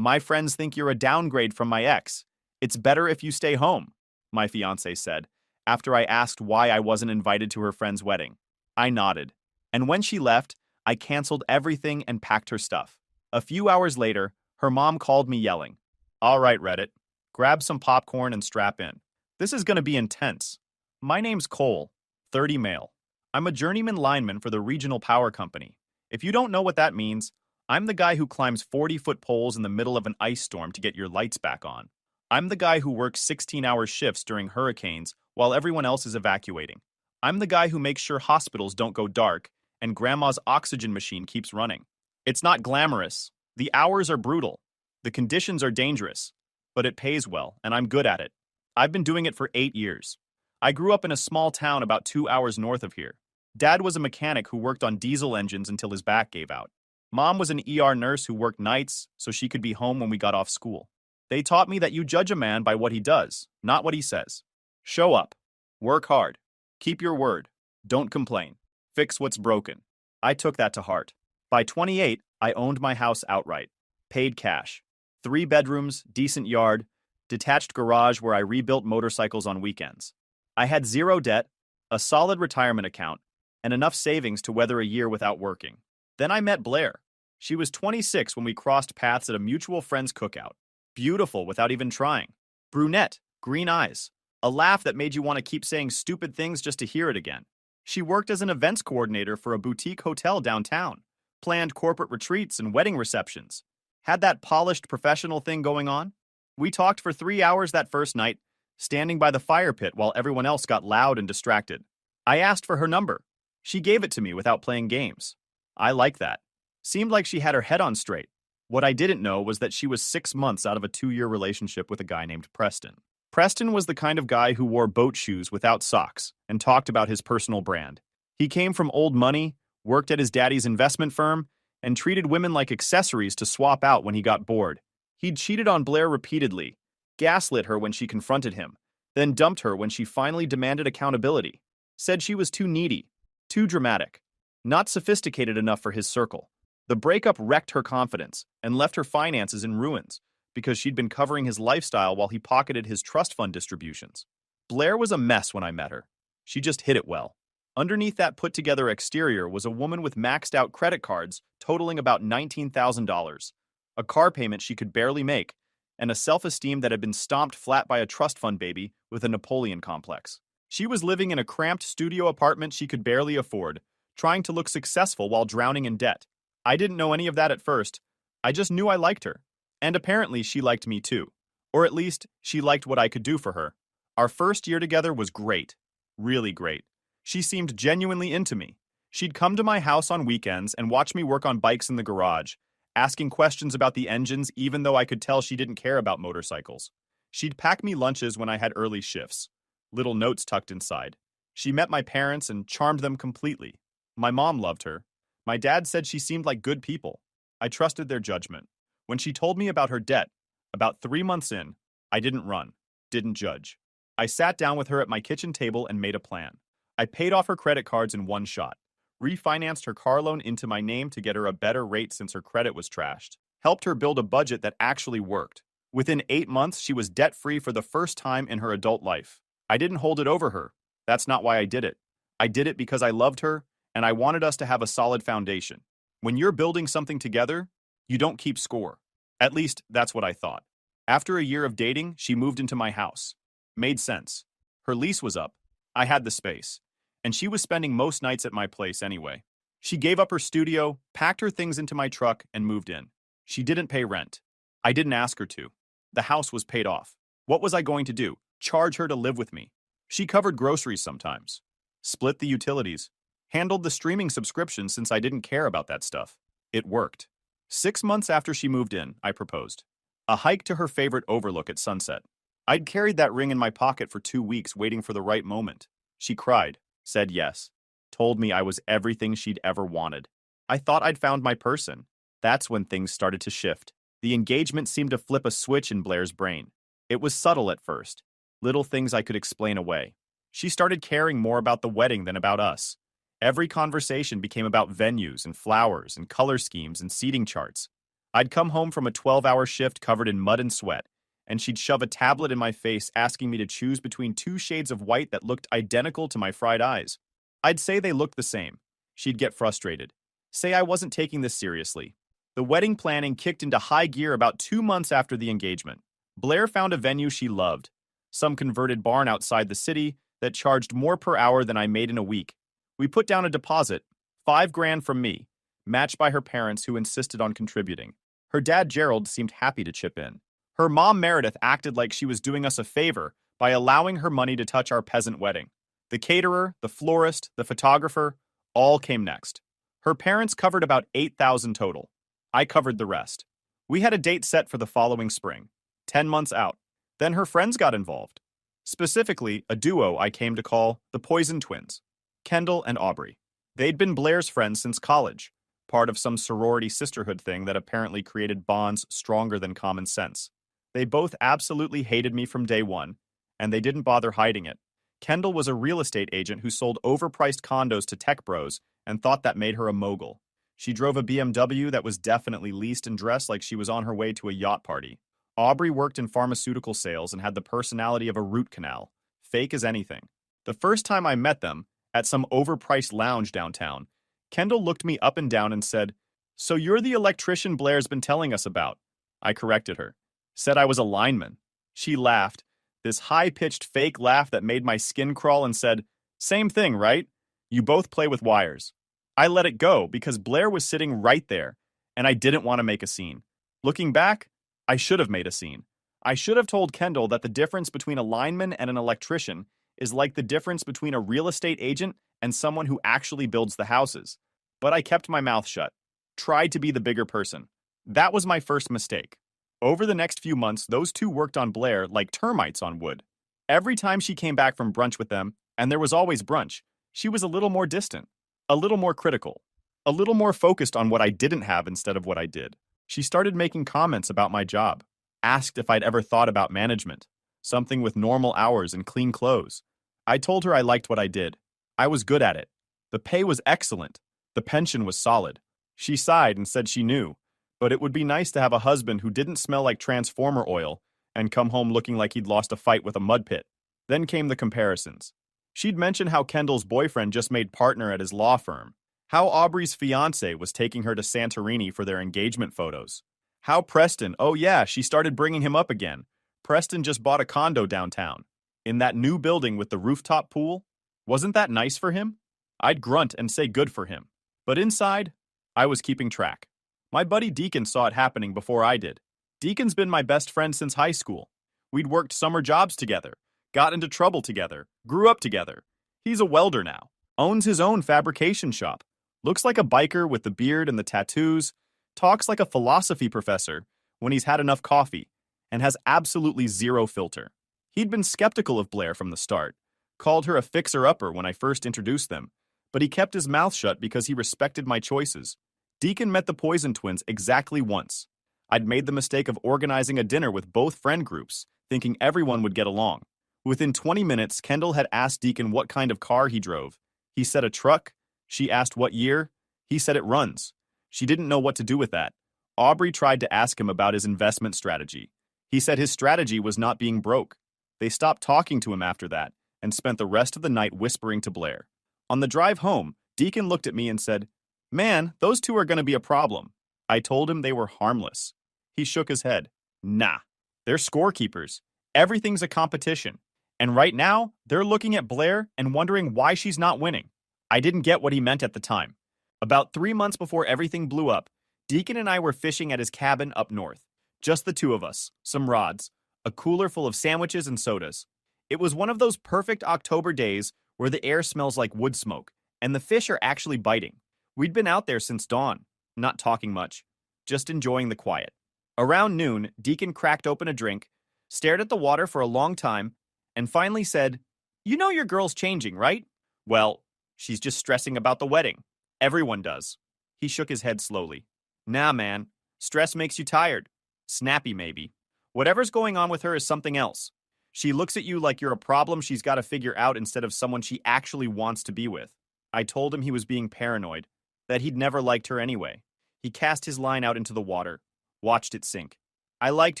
My friends think you're a downgrade from my ex. It's better if you stay home, my fiancée said, after I asked why I wasn't invited to her friend's wedding. I nodded. And when she left, I canceled everything and packed her stuff. A few hours later, her mom called me yelling, "All right, Reddit, grab some popcorn and strap in. This is going to be intense. My name's Cole, 30 male. I'm a journeyman lineman for the regional power company. If you don't know what that means, I'm the guy who climbs 40-foot poles in the middle of an ice storm to get your lights back on. I'm the guy who works 16-hour shifts during hurricanes while everyone else is evacuating. I'm the guy who makes sure hospitals don't go dark and grandma's oxygen machine keeps running. It's not glamorous. The hours are brutal. The conditions are dangerous. But it pays well, and I'm good at it. I've been doing it for 8 years. I grew up in a small town about 2 hours north of here. Dad was a mechanic who worked on diesel engines until his back gave out. Mom was an ER nurse who worked nights so she could be home when we got off school. They taught me that you judge a man by what he does, not what he says. Show up. Work hard. Keep your word. Don't complain. Fix what's broken. I took that to heart. By 28, I owned my house outright. Paid cash. 3 bedrooms, decent yard, detached garage where I rebuilt motorcycles on weekends. I had 0 debt, a solid retirement account, and enough savings to weather a year without working. Then I met Blair. She was 26 when we crossed paths at a mutual friend's cookout. Beautiful without even trying. Brunette, green eyes, a laugh that made you want to keep saying stupid things just to hear it again. She worked as an events coordinator for a boutique hotel downtown, planned corporate retreats and wedding receptions. Had that polished professional thing going on. We talked for 3 hours that first night, standing by the fire pit while everyone else got loud and distracted. I asked for her number. She gave it to me without playing games. I like that. Seemed like she had her head on straight. What I didn't know was that she was 6 months out of a 2-year relationship with a guy named Preston. Preston was the kind of guy who wore boat shoes without socks and talked about his personal brand. He came from old money, worked at his daddy's investment firm, and treated women like accessories to swap out when he got bored. He'd cheated on Blair repeatedly, gaslit her when she confronted him, then dumped her when she finally demanded accountability. Said she was too needy, too dramatic, not sophisticated enough for his circle. The breakup wrecked her confidence and left her finances in ruins because she'd been covering his lifestyle while he pocketed his trust fund distributions. Blair was a mess when I met her. She just hid it well. Underneath that put-together exterior was a woman with maxed-out credit cards totaling about $19,000, a car payment she could barely make, and a self-esteem that had been stomped flat by a trust fund baby with a Napoleon complex. She was living in a cramped studio apartment she could barely afford, trying to look successful while drowning in debt. I didn't know any of that at first. I just knew I liked her. And apparently she liked me too. Or at least, she liked what I could do for her. Our first year together was great. Really great. She seemed genuinely into me. She'd come to my house on weekends and watch me work on bikes in the garage, asking questions about the engines even though I could tell she didn't care about motorcycles. She'd pack me lunches when I had early shifts. Little notes tucked inside. She met my parents and charmed them completely. My mom loved her. My dad said she seemed like good people. I trusted their judgment. When she told me about her debt, about 3 months in, I didn't run, didn't judge. I sat down with her at my kitchen table and made a plan. I paid off her credit cards in one shot, refinanced her car loan into my name to get her a better rate since her credit was trashed, helped her build a budget that actually worked. Within 8 months, she was debt-free for the first time in her adult life. I didn't hold it over her. That's not why I did it. I did it because I loved her, and I wanted us to have a solid foundation. When you're building something together, you don't keep score. At least, that's what I thought. After a year of dating, she moved into my house. Made sense. Her lease was up. I had the space. And she was spending most nights at my place anyway. She gave up her studio, packed her things into my truck, and moved in. She didn't pay rent. I didn't ask her to. The house was paid off. What was I going to do? Charge her to live with me? She covered groceries sometimes. Split the utilities. Handled the streaming subscription since I didn't care about that stuff. It worked. 6 months after she moved in, I proposed. A hike to her favorite overlook at sunset. I'd carried that ring in my pocket for 2 weeks waiting for the right moment. She cried, said yes, told me I was everything she'd ever wanted. I thought I'd found my person. That's when things started to shift. The engagement seemed to flip a switch in Blair's brain. It was subtle at first. Little things I could explain away. She started caring more about the wedding than about us. Every conversation became about venues and flowers and color schemes and seating charts. I'd come home from a 12-hour shift covered in mud and sweat, and she'd shove a tablet in my face asking me to choose between two shades of white that looked identical to my fried eyes. I'd say they looked the same. She'd get frustrated. Say I wasn't taking this seriously. The wedding planning kicked into high gear about 2 months after the engagement. Blair found a venue she loved, some converted barn outside the city that charged more per hour than I made in a week. We put down a deposit, $5,000 from me, matched by her parents who insisted on contributing. Her dad Gerald seemed happy to chip in. Her mom Meredith acted like she was doing us a favor by allowing her money to touch our peasant wedding. The caterer, the florist, the photographer, all came next. Her parents covered about $8,000 total. I covered the rest. We had a date set for the following spring, 10 months out. Then her friends got involved. Specifically, a duo I came to call the Poison Twins, Kendall and Aubrey. They'd been Blair's friends since college, part of some sorority sisterhood thing that apparently created bonds stronger than common sense. They both absolutely hated me from day one, and they didn't bother hiding it. Kendall was a real estate agent who sold overpriced condos to tech bros and thought that made her a mogul. She drove a BMW that was definitely leased and dressed like she was on her way to a yacht party. Aubrey worked in pharmaceutical sales and had the personality of a root canal, fake as anything. The first time I met them, at some overpriced lounge downtown, Kendall looked me up and down and said, "So you're the electrician Blair's been telling us about." I corrected her. Said I was a lineman. She laughed, this high-pitched fake laugh that made my skin crawl, and said, "Same thing, right? You both play with wires." I let it go because Blair was sitting right there, and I didn't want to make a scene. Looking back, I should have made a scene. I should have told Kendall that the difference between a lineman and an electrician is like the difference between a real estate agent and someone who actually builds the houses. But I kept my mouth shut, tried to be the bigger person. That was my first mistake. Over the next few months, those two worked on Blair like termites on wood. Every time she came back from brunch with them, and there was always brunch, she was a little more distant, a little more critical, a little more focused on what I didn't have instead of what I did. She started making comments about my job, asked if I'd ever thought about management, something with normal hours and clean clothes. I told her I liked what I did. I was good at it. The pay was excellent. The pension was solid. She sighed and said she knew, but it would be nice to have a husband who didn't smell like transformer oil and come home looking like he'd lost a fight with a mud pit. Then came the comparisons. She'd mentioned how Kendall's boyfriend just made partner at his law firm, how Aubrey's fiancée was taking her to Santorini for their engagement photos, how Preston, oh yeah, she started bringing him up again. Preston just bought a condo downtown, in that new building with the rooftop pool. Wasn't that nice for him? I'd grunt and say good for him. But inside, I was keeping track. My buddy Deacon saw it happening before I did. Deacon's been my best friend since high school. We'd worked summer jobs together, got into trouble together, grew up together. He's a welder now, owns his own fabrication shop, looks like a biker with the beard and the tattoos, talks like a philosophy professor when he's had enough coffee, and has absolutely zero filter. He'd been skeptical of Blair from the start, called her a fixer-upper when I first introduced them, but he kept his mouth shut because he respected my choices. Deacon met the Poison Twins exactly once. I'd made the mistake of organizing a dinner with both friend groups, thinking everyone would get along. Within 20 minutes, Kendall had asked Deacon what kind of car he drove. He said a truck. She asked what year. He said it runs. She didn't know what to do with that. Aubrey tried to ask him about his investment strategy. He said his strategy was not being broke. They stopped talking to him after that and spent the rest of the night whispering to Blair. On the drive home, Deacon looked at me and said, "Man, those two are going to be a problem." I told him they were harmless. He shook his head. "Nah, they're scorekeepers. Everything's a competition. And right now, they're looking at Blair and wondering why she's not winning." I didn't get what he meant at the time. About 3 months before everything blew up, Deacon and I were fishing at his cabin up north. Just the two of us, some rods, a cooler full of sandwiches and sodas. It was one of those perfect October days where the air smells like wood smoke, and the fish are actually biting. We'd been out there since dawn, not talking much, just enjoying the quiet. Around noon, Deacon cracked open a drink, stared at the water for a long time, and finally said, "You know your girl's changing, right?" "Well, she's just stressing about the wedding. Everyone does." He shook his head slowly. "Nah, man. Stress makes you tired. Snappy, maybe. Whatever's going on with her is something else. She looks at you like you're a problem she's got to figure out instead of someone she actually wants to be with." I told him he was being paranoid, that he'd never liked her anyway. He cast his line out into the water. Watched it sink. I liked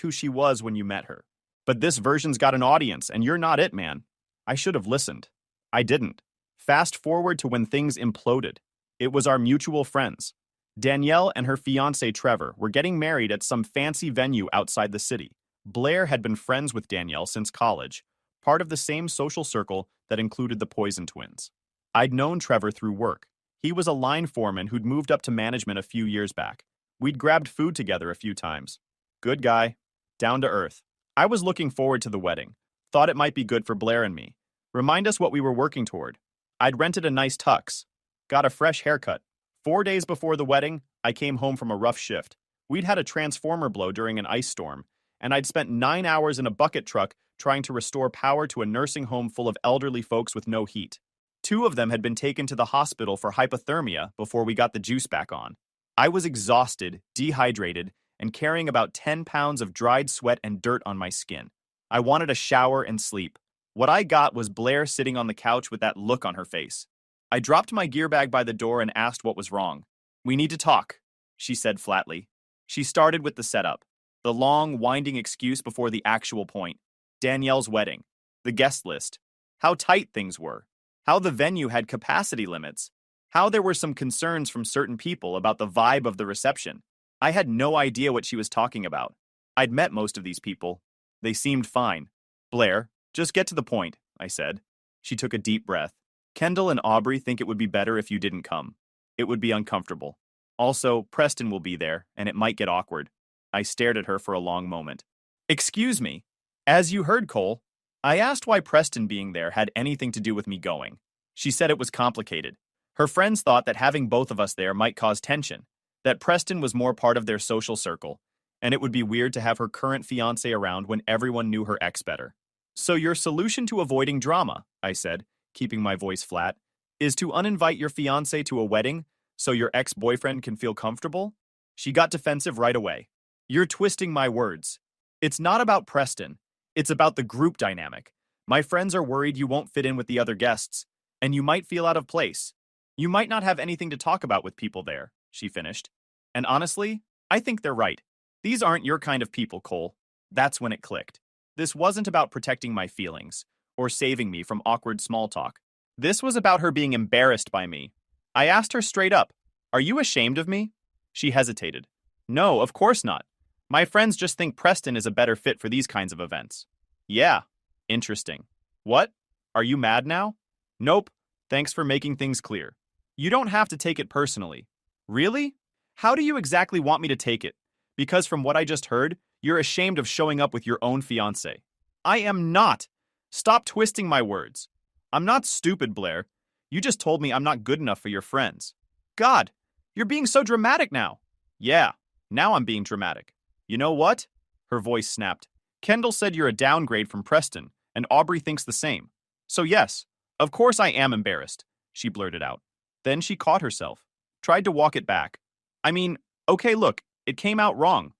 who she was when you met her. But this version's got an audience, and you're not it, man. I should have listened. I didn't. Fast forward to when things imploded. It was our mutual friends. Danielle and her fiancé Trevor were getting married at some fancy venue outside the city. Blair had been friends with Danielle since college, part of the same social circle that included the Poison twins. I'd known Trevor through work. He was a line foreman who'd moved up to management a few years back. We'd grabbed food together a few times. Good guy. Down to earth. I was looking forward to the wedding. Thought it might be good for Blair and me. Remind us what we were working toward. I'd rented a nice tux. Got a fresh haircut. 4 days before the wedding, I came home from a rough shift. We'd had a transformer blow during an ice storm, and I'd spent 9 hours in a bucket truck trying to restore power to a nursing home full of elderly folks with no heat. 2 of them had been taken to the hospital for hypothermia before we got the juice back on. I was exhausted, dehydrated, and carrying about 10 pounds of dried sweat and dirt on my skin. I wanted a shower and sleep. What I got was Blair sitting on the couch with that look on her face. I dropped my gear bag by the door and asked what was wrong. "We need to talk," she said flatly. She started with the setup, the long, winding excuse before the actual point. Danielle's wedding, the guest list, how tight things were, how the venue had capacity limits, how there were some concerns from certain people about the vibe of the reception. I had no idea what she was talking about. I'd met most of these people. They seemed fine. "Blair, just get to the point," I said. She took a deep breath. "Kendall and Aubrey think it would be better if you didn't come. It would be uncomfortable. Also, Preston will be there, and it might get awkward." I stared at her for a long moment. "Excuse me. As you heard, Cole, I asked why Preston being there had anything to do with me going. She said it was complicated. Her friends thought that having both of us there might cause tension, that Preston was more part of their social circle, and it would be weird to have her current fiancé around when everyone knew her ex better. So your solution to avoiding drama," I said, keeping my voice flat, "is to uninvite your fiancé to a wedding so your ex-boyfriend can feel comfortable?" She got defensive right away. "You're twisting my words. It's not about Preston. It's about the group dynamic. My friends are worried you won't fit in with the other guests, and you might feel out of place. You might not have anything to talk about with people there," she finished. "And honestly, I think they're right. These aren't your kind of people, Cole." That's when it clicked. This wasn't about protecting my feelings or saving me from awkward small talk. This was about her being embarrassed by me. I asked her straight up, "Are you ashamed of me?" She hesitated. "No, of course not. My friends just think Preston is a better fit for these kinds of events." "Yeah, interesting. What? Are you mad now?" "Nope. Thanks for making things clear. You don't have to take it personally." "Really? How do you exactly want me to take it? Because from what I just heard, you're ashamed of showing up with your own fiancé." "I am not. Stop twisting my words. I'm not stupid, Blair. You just told me I'm not good enough for your friends." "God, you're being so dramatic now." "Yeah, now I'm being dramatic. You know what?" Her voice snapped. "Kendall said you're a downgrade from Preston, and Aubrey thinks the same. So yes, of course I am embarrassed," she blurted out. Then she caught herself, tried to walk it back. "I mean, okay, look, it came out wrong.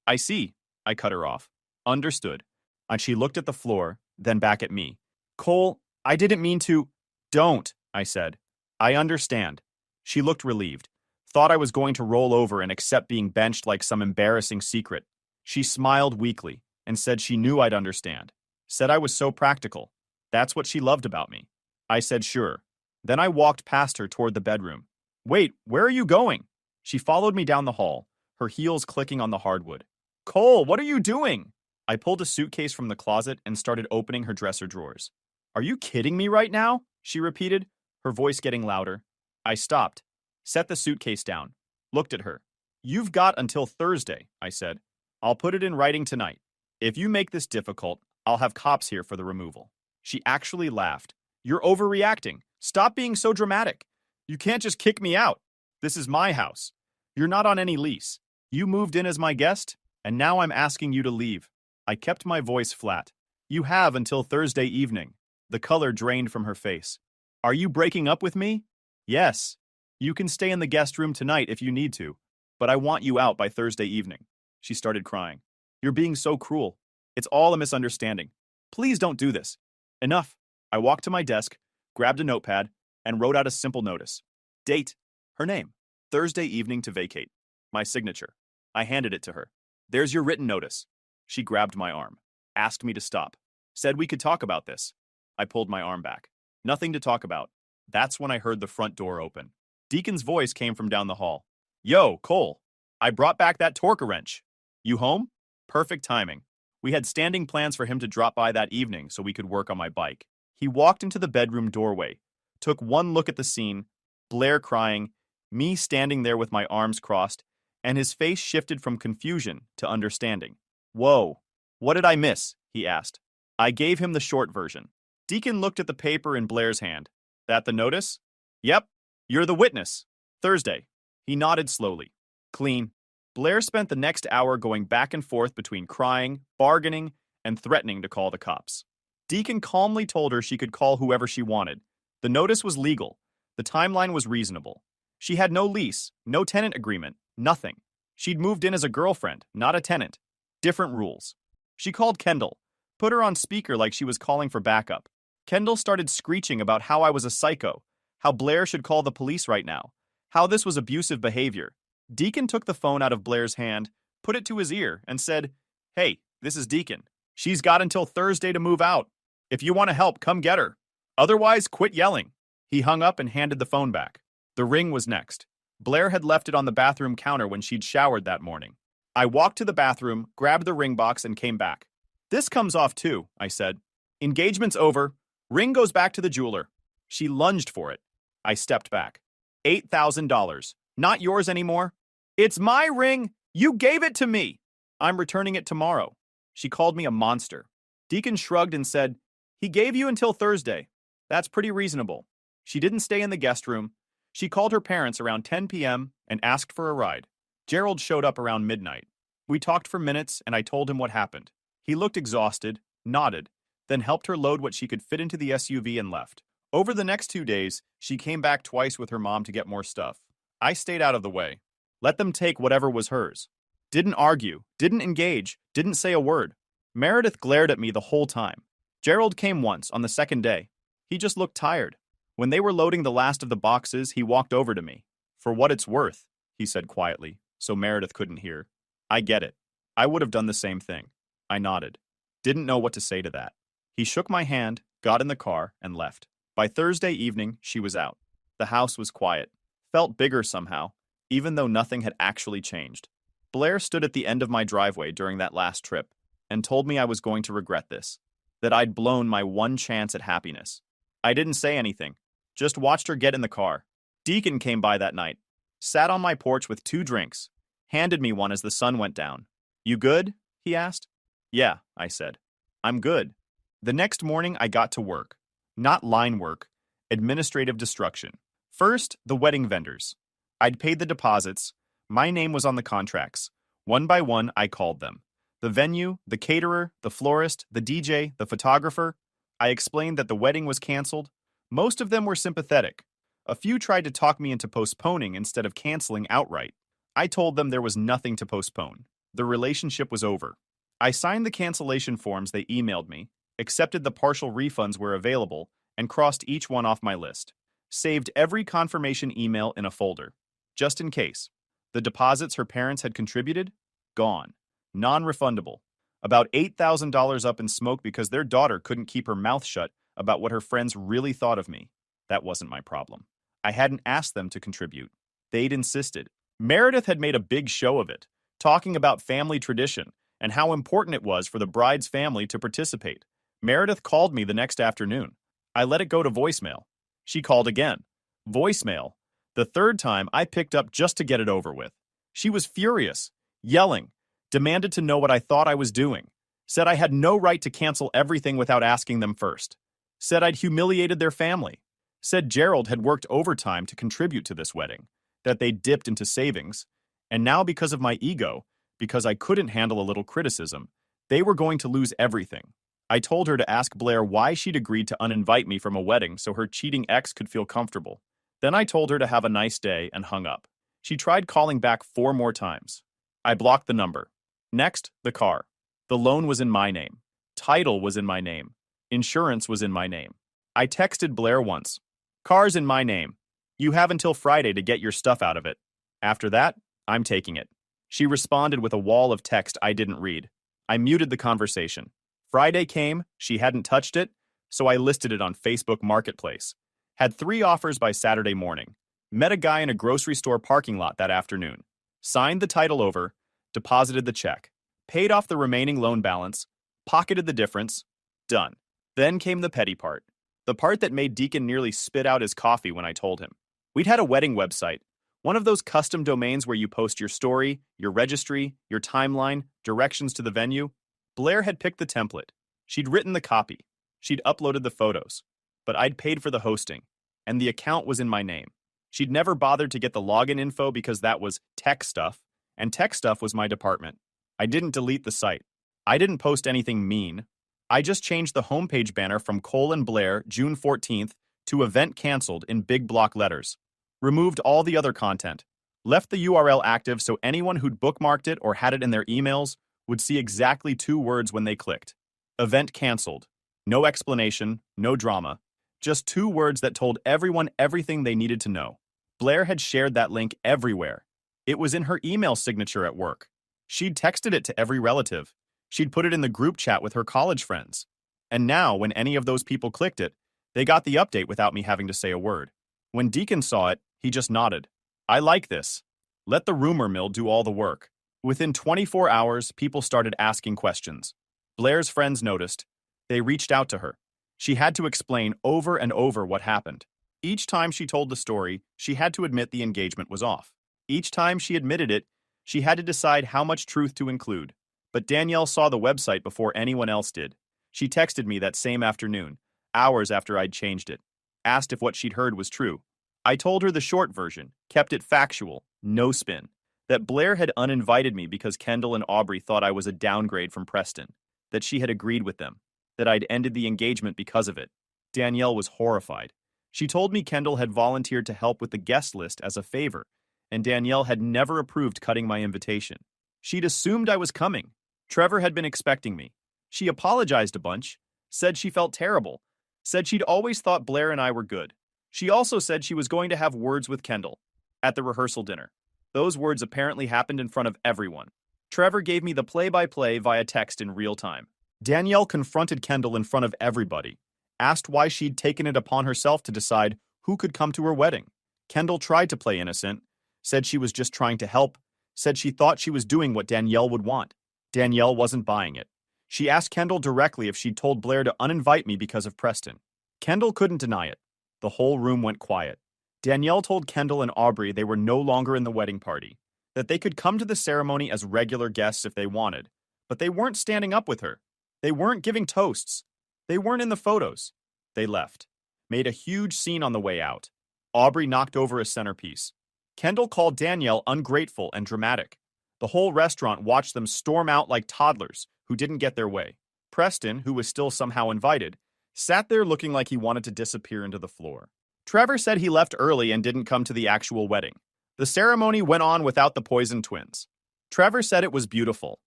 I see," I cut her off. "Understood." And she looked at the floor, then back at me. "Cole, I didn't mean to." "Don't," I said. "I understand." She looked relieved. Thought I was going to roll over and accept being benched like some embarrassing secret. She smiled weakly and said she knew I'd understand. Said I was so practical. That's what she loved about me. I said sure. Then I walked past her toward the bedroom. "Wait, where are you going?" She followed me down the hall, her heels clicking on the hardwood. "Cole, what are you doing?" I pulled a suitcase from the closet and started opening her dresser drawers. "Are you kidding me right now?" she repeated, her voice getting louder. I stopped, set the suitcase down, looked at her. "You've got until Thursday," I said. "I'll put it in writing tonight. If you make this difficult, I'll have cops here for the removal." She actually laughed. "You're overreacting. Stop being so dramatic. You can't just kick me out. This is my house. You're not on any lease. You moved in as my guest, and now I'm asking you to leave." I kept my voice flat. "You have until Thursday evening." The color drained from her face. "Are you breaking up with me?" "Yes. You can stay in the guest room tonight if you need to, but I want you out by Thursday evening." She started crying. "You're being so cruel. It's all a misunderstanding. Please don't do this." "Enough." I walked to my desk, grabbed a notepad, and wrote out a simple notice. Date. Her name. Thursday evening to vacate. My signature. I handed it to her. There's your written notice. She grabbed my arm, asked me to stop, said we could talk about this. I pulled my arm back. Nothing to talk about. That's when I heard the front door open. Deacon's voice came from down the hall. Yo, Cole. I brought back that torque wrench. You home? Perfect timing. We had standing plans for him to drop by that evening so we could work on my bike. He walked into the bedroom doorway, took one look at the scene, Blair crying, me standing there with my arms crossed, and his face shifted from confusion to understanding. Whoa, what did I miss? He asked. I gave him the short version. Deacon looked at the paper in Blair's hand. That the notice? Yep, you're the witness. Thursday. He nodded slowly. Clean. Blair spent the next hour going back and forth between crying, bargaining, and threatening to call the cops. Deacon calmly told her she could call whoever she wanted. The notice was legal. The timeline was reasonable. She had no lease, no tenant agreement, nothing. She'd moved in as a girlfriend, not a tenant. Different rules. She called Kendall, put her on speaker like she was calling for backup. Kendall started screeching about how I was a psycho, how Blair should call the police right now, how this was abusive behavior. Deacon took the phone out of Blair's hand, put it to his ear, and said, Hey, this is Deacon. She's got until Thursday to move out. If you want to help, come get her. Otherwise, quit yelling. He hung up and handed the phone back. The ring was next. Blair had left it on the bathroom counter when she'd showered that morning. I walked to the bathroom, grabbed the ring box, and came back. This comes off too, I said. Engagement's over. Ring goes back to the jeweler. She lunged for it. I stepped back. $8,000. Not yours anymore. It's my ring. You gave it to me. I'm returning it tomorrow. She called me a monster. Deacon shrugged and said, He gave you until Thursday. That's pretty reasonable. She didn't stay in the guest room. She called her parents around 10 p.m. and asked for a ride. Gerald showed up around midnight. We talked for minutes and I told him what happened. He looked exhausted, nodded, then helped her load what she could fit into the SUV and left. Over the next 2 days, she came back twice with her mom to get more stuff. I stayed out of the way. Let them take whatever was hers. Didn't argue, didn't engage, didn't say a word. Meredith glared at me the whole time. Gerald came once, on the second day. He just looked tired. When they were loading the last of the boxes, he walked over to me. For what it's worth, he said quietly, so Meredith couldn't hear. I get it. I would have done the same thing. I nodded. Didn't know what to say to that. He shook my hand, got in the car, and left. By Thursday evening, she was out. The house was quiet. Felt bigger somehow, even though nothing had actually changed. Blair stood at the end of my driveway during that last trip and told me I was going to regret this, that I'd blown my one chance at happiness. I didn't say anything, just watched her get in the car. Deacon came by that night, sat on my porch with 2 drinks, handed me one as the sun went down. You good? He asked. Yeah, I said. I'm good. The next morning I got to work. Not line work, administrative destruction. First, the wedding vendors. I'd paid the deposits. My name was on the contracts. One by one, I called them. The venue, the caterer, the florist, the DJ, the photographer. I explained that the wedding was canceled. Most of them were sympathetic. A few tried to talk me into postponing instead of canceling outright. I told them there was nothing to postpone. The relationship was over. I signed the cancellation forms they emailed me, accepted the partial refunds were available, and crossed each one off my list. Saved every confirmation email in a folder, just in case. The deposits her parents had contributed? Gone. Non-refundable. About $8,000 up in smoke because their daughter couldn't keep her mouth shut about what her friends really thought of me. That wasn't my problem. I hadn't asked them to contribute. They'd insisted. Meredith had made a big show of it, talking about family tradition and how important it was for the bride's family to participate. Meredith called me the next afternoon. I let it go to voicemail. She called again. Voicemail. The third time, I picked up just to get it over with. She was furious, yelling, demanded to know what I thought I was doing, said I had no right to cancel everything without asking them first, said I'd humiliated their family, said Gerald had worked overtime to contribute to this wedding, that they dipped into savings, and now because of my ego, because I couldn't handle a little criticism, they were going to lose everything. I told her to ask Blair why she'd agreed to uninvite me from a wedding so her cheating ex could feel comfortable. Then I told her to have a nice day and hung up. She tried calling back 4 more times. I blocked the number. Next, the car. The loan was in my name. Title was in my name. Insurance was in my name. I texted Blair once. Car's in my name. You have until Friday to get your stuff out of it. After that, I'm taking it. She responded with a wall of text I didn't read. I muted the conversation. Friday came, she hadn't touched it, so I listed it on Facebook Marketplace. Had 3 offers by Saturday morning. Met a guy in a grocery store parking lot that afternoon. Signed the title over, deposited the check, paid off the remaining loan balance, pocketed the difference, done. Then came the petty part. The part that made Deacon nearly spit out his coffee when I told him. We'd had a wedding website, one of those custom domains where you post your story, your registry, your timeline, directions to the venue. Blair had picked the template. She'd written the copy. She'd uploaded the photos. But I'd paid for the hosting, and the account was in my name. She'd never bothered to get the login info because that was tech stuff, and tech stuff was my department. I didn't delete the site. I didn't post anything mean. I just changed the homepage banner from Blair, June 14th, to event canceled in big block letters. Removed all the other content. Left the URL active so anyone who'd bookmarked it or had it in their emails would see exactly 2 words when they clicked. Event canceled. No explanation, no drama. Just 2 words that told everyone everything they needed to know. Blair had shared that link everywhere. It was in her email signature at work. She'd texted it to every relative. She'd put it in the group chat with her college friends. And now, when any of those people clicked it, they got the update without me having to say a word. When Deacon saw it, he just nodded. I like this. Let the rumor mill do all the work. Within 24 hours, people started asking questions. Blair's friends noticed. They reached out to her. She had to explain over and over what happened. Each time she told the story, she had to admit the engagement was off. Each time she admitted it, she had to decide how much truth to include. But Danielle saw the website before anyone else did. She texted me that same afternoon, hours after I'd changed it. Asked if what she'd heard was true. I told her the short version, kept it factual, no spin. That Blair had uninvited me because Kendall and Aubrey thought I was a downgrade from Preston. That she had agreed with them. That I'd ended the engagement because of it. Danielle was horrified. She told me Kendall had volunteered to help with the guest list as a favor, and Danielle had never approved cutting my invitation. She'd assumed I was coming. Trevor had been expecting me. She apologized a bunch, said she felt terrible, said she'd always thought Blair and I were good. She also said she was going to have words with Kendall at the rehearsal dinner. Those words apparently happened in front of everyone. Trevor gave me the play-by-play via text in real time. Danielle confronted Kendall in front of everybody, asked why she'd taken it upon herself to decide who could come to her wedding. Kendall tried to play innocent, said she was just trying to help, said she thought she was doing what Danielle would want. Danielle wasn't buying it. She asked Kendall directly if she'd told Blair to uninvite me because of Preston. Kendall couldn't deny it. The whole room went quiet. Danielle told Kendall and Aubrey they were no longer in the wedding party, that they could come to the ceremony as regular guests if they wanted, but they weren't standing up with her. They weren't giving toasts. They weren't in the photos. They left. Made a huge scene on the way out. Aubrey knocked over a centerpiece. Kendall called Danielle ungrateful and dramatic. The whole restaurant watched them storm out like toddlers who didn't get their way. Preston, who was still somehow invited, sat there looking like he wanted to disappear into the floor. Trevor said he left early and didn't come to the actual wedding. The ceremony went on without the Poison twins. Trevor said it was beautiful.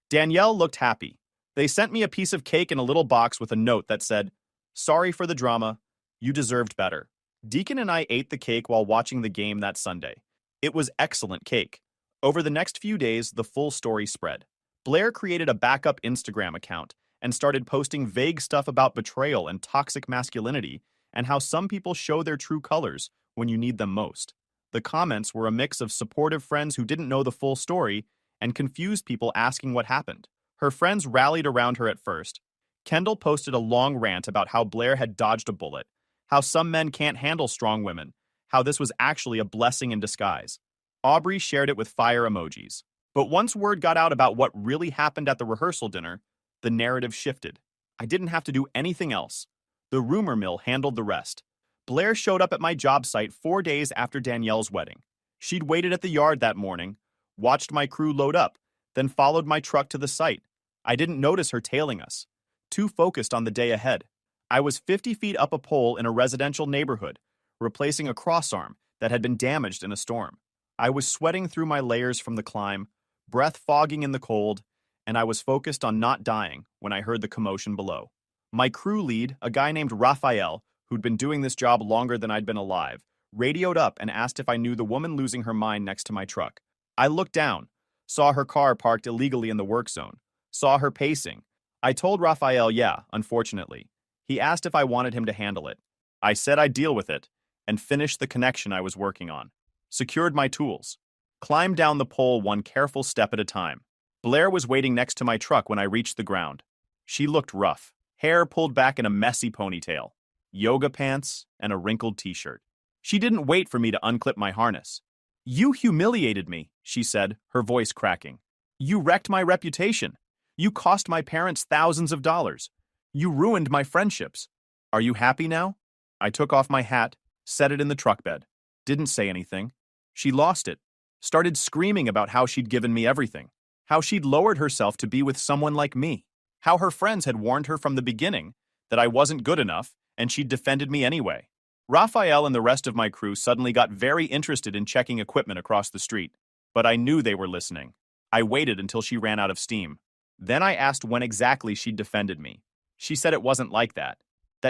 Danielle looked happy. They sent me a piece of cake in a little box with a note that said, "Sorry for the drama. You deserved better." Deacon and I ate the cake while watching the game that Sunday. It was excellent cake. Over the next few days, the full story spread. Blair created a backup Instagram account and started posting vague stuff about betrayal and toxic masculinity and how some people show their true colors when you need them most. The comments were a mix of supportive friends who didn't know the full story and confused people asking what happened. Her friends rallied around her at first. Kendall posted a long rant about how Blair had dodged a bullet, how some men can't handle strong women, how this was actually a blessing in disguise. Aubrey shared it with fire emojis. But once word got out about what really happened at the rehearsal dinner, the narrative shifted. I didn't have to do anything else. The rumor mill handled the rest. Blair showed up at my job site 4 days after Danielle's wedding. She'd waited at the yard that morning, watched my crew load up, then followed my truck to the site. I didn't notice her tailing us, too focused on the day ahead. I was 50 feet up a pole in a residential neighborhood, replacing a crossarm that had been damaged in a storm. I was sweating through my layers from the climb, breath fogging in the cold, and I was focused on not dying when I heard the commotion below. My crew lead, a guy named Raphael, who'd been doing this job longer than I'd been alive, radioed up and asked if I knew the woman losing her mind next to my truck. I looked down. Saw her car parked illegally in the work zone. Saw her pacing. I told Raphael, yeah, unfortunately. He asked if I wanted him to handle it. I said I'd deal with it, and finished the connection I was working on. Secured my tools. Climbed down the pole one careful step at a time. Blair was waiting next to my truck when I reached the ground. She looked rough, hair pulled back in a messy ponytail, yoga pants, and a wrinkled t-shirt. She didn't wait for me to unclip my harness. "You humiliated me," she said, her voice cracking. "You wrecked my reputation. You cost my parents thousands of dollars. You ruined my friendships. Are you happy now?" I took off my hat, set it in the truck bed. Didn't say anything. She lost it. Started screaming about how she'd given me everything. How she'd lowered herself to be with someone like me. How her friends had warned her from the beginning that I wasn't good enough and she'd defended me anyway. Raphael and the rest of my crew suddenly got very interested in checking equipment across the street, but I knew they were listening. I waited until she ran out of steam. Then I asked when exactly she'd defended me. She said it wasn't like that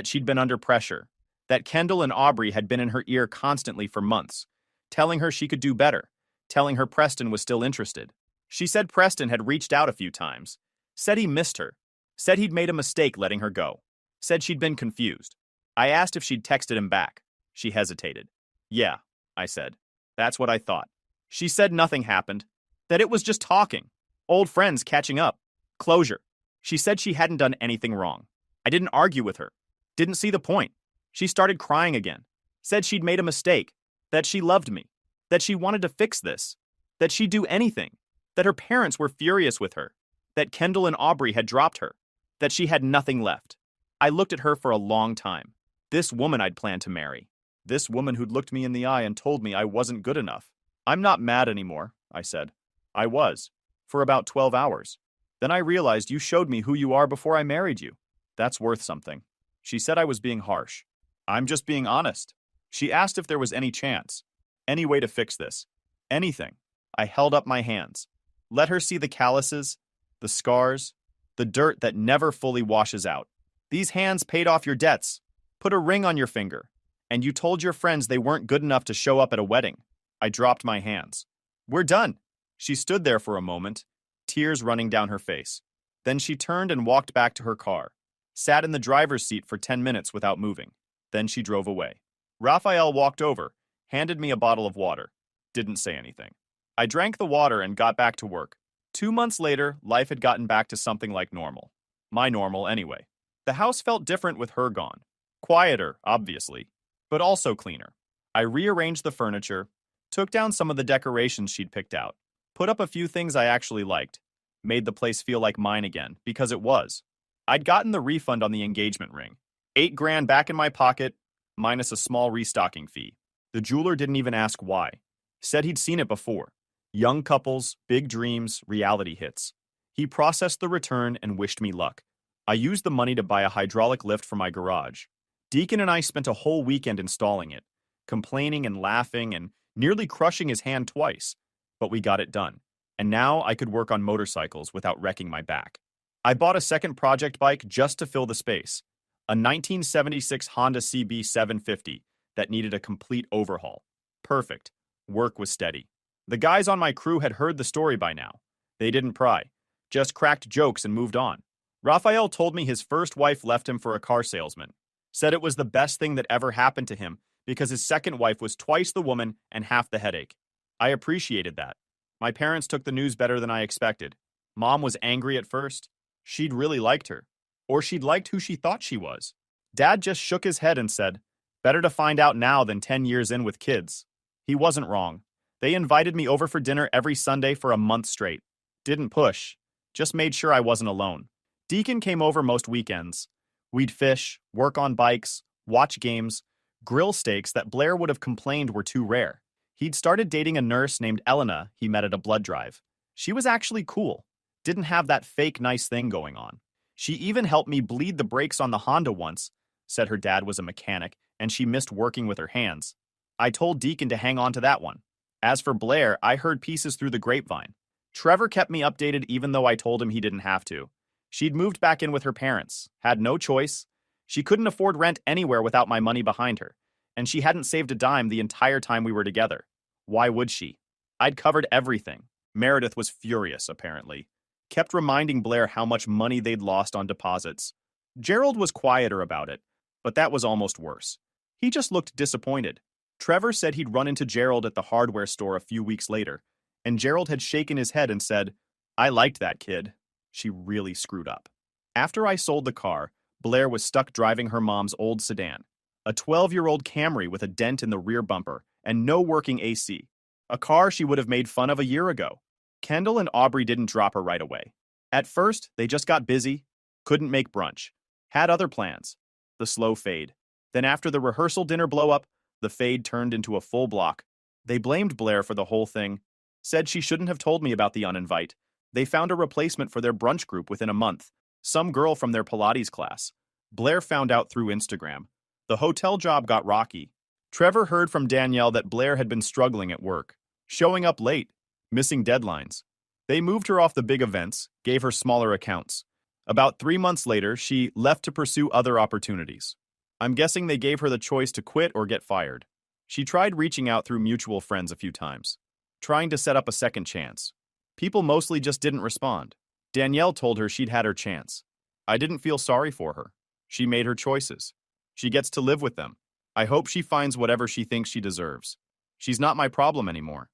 she'd been under pressure, that Kendall and Aubrey had been in her ear constantly for months, telling her she could do better, telling her Preston was still interested. She said Preston had reached out a few times, said he missed her, said he'd made a mistake letting her go, said she'd been confused. I asked if she'd texted him back. She hesitated. "Yeah," I said. "That's what I thought." She said nothing happened, that it was just talking, old friends catching up, closure. She said she hadn't done anything wrong. I didn't argue with her. Didn't see the point. She started crying again, said she'd made a mistake, that she loved me, that she wanted to fix this, that she'd do anything, that her parents were furious with her, that Kendall and Aubrey had dropped her, that she had nothing left. I looked at her for a long time. This woman I'd planned to marry. This woman who'd looked me in the eye and told me I wasn't good enough. "I'm not mad anymore," I said. "I was. For about 12 hours. Then I realized you showed me who you are before I married you. That's worth something." She said I was being harsh. "I'm just being honest." She asked if there was any chance, any way to fix this. Anything. I held up my hands. Let her see the calluses, the scars, the dirt that never fully washes out. "These hands paid off your debts, put a ring on your finger, and you told your friends they weren't good enough to show up at a wedding." I dropped my hands. "We're done." She stood there for a moment, tears running down her face. Then she turned and walked back to her car, sat in the driver's seat for 10 minutes without moving. Then she drove away. Raphael walked over, handed me a bottle of water. Didn't say anything. I drank the water and got back to work. 2 months later, life had gotten back to something like normal. My normal, anyway. The house felt different with her gone. Quieter, obviously, but also cleaner. I rearranged the furniture, took down some of the decorations she'd picked out, put up a few things I actually liked, made the place feel like mine again, because it was. I'd gotten the refund on the engagement ring. $8,000 back in my pocket, minus a small restocking fee. The jeweler didn't even ask why. Said he'd seen it before. Young couples, big dreams, reality hits. He processed the return and wished me luck. I used the money to buy a hydraulic lift for my garage. Deacon and I spent a whole weekend installing it, complaining and laughing and nearly crushing his hand twice. But we got it done. And now I could work on motorcycles without wrecking my back. I bought a second project bike just to fill the space. A 1976 Honda CB 750 that needed a complete overhaul. Perfect. Work was steady. The guys on my crew had heard the story by now. They didn't pry, just cracked jokes and moved on. Raphael told me his first wife left him for a car salesman. Said it was the best thing that ever happened to him because his second wife was twice the woman and half the headache. I appreciated that. My parents took the news better than I expected. Mom was angry at first. She'd really liked her. Or she'd liked who she thought she was. Dad just shook his head and said, "Better to find out now than 10 years in with kids." He wasn't wrong. They invited me over for dinner every Sunday for a month straight. Didn't push. Just made sure I wasn't alone. Deacon came over most weekends. We'd fish, work on bikes, watch games, grill steaks that Blair would have complained were too rare. He'd started dating a nurse named Elena he met at a blood drive. She was actually cool. Didn't have that fake nice thing going on. She even helped me bleed the brakes on the Honda once, said her dad was a mechanic and she missed working with her hands. I told Deacon to hang on to that one. As for Blair, I heard pieces through the grapevine. Trevor kept me updated even though I told him he didn't have to. She'd moved back in with her parents, had no choice. She couldn't afford rent anywhere without my money behind her, and she hadn't saved a dime the entire time we were together. Why would she? I'd covered everything. Meredith was furious, apparently. Kept reminding Blair how much money they'd lost on deposits. Gerald was quieter about it, but that was almost worse. He just looked disappointed. Trevor said he'd run into Gerald at the hardware store a few weeks later, and Gerald had shaken his head and said, "I liked that kid. She really screwed up." After I sold the car, Blair was stuck driving her mom's old sedan, a 12-year-old Camry with a dent in the rear bumper and no working AC, a car she would have made fun of a year ago. Kendall and Aubrey didn't drop her right away. At first, they just got busy, couldn't make brunch, had other plans. The slow fade. Then after the rehearsal dinner blow-up, the fade turned into a full block. They blamed Blair for the whole thing, said she shouldn't have told me about the uninvite. They found a replacement for their brunch group within a month, some girl from their Pilates class. Blair found out through Instagram. The hotel job got rocky. Trevor heard from Danielle that Blair had been struggling at work, showing up late, missing deadlines. They moved her off the big events, gave her smaller accounts. About 3 months later, she left to pursue other opportunities. I'm guessing they gave her the choice to quit or get fired. She tried reaching out through mutual friends a few times, trying to set up a second chance. People mostly just didn't respond. Danielle told her she'd had her chance. I didn't feel sorry for her. She made her choices. She gets to live with them. I hope she finds whatever she thinks she deserves. She's not my problem anymore.